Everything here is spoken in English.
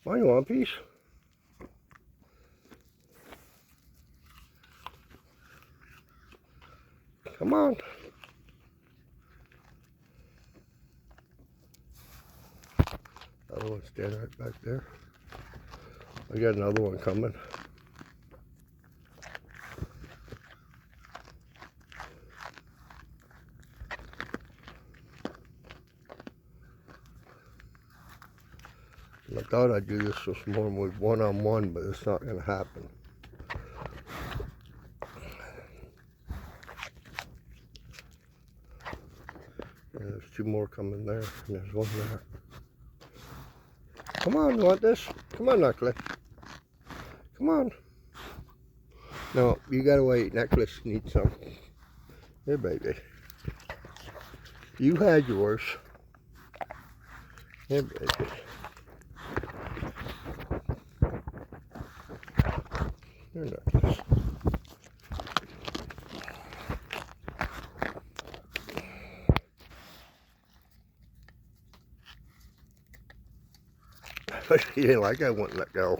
Why you want a piece? Come on. Other one's standing right back there. I got another one coming. I thought I'd do this this morning with one-on-one, but it's not going to happen. And there's two more coming there, and there's one there. Come on, you want this? Come on, Necklace. Come on. No, you gotta wait. Necklace needs some. Here, baby. You had yours. Here, baby. Here, Necklace. If you didn't like it, I wouldn't let go.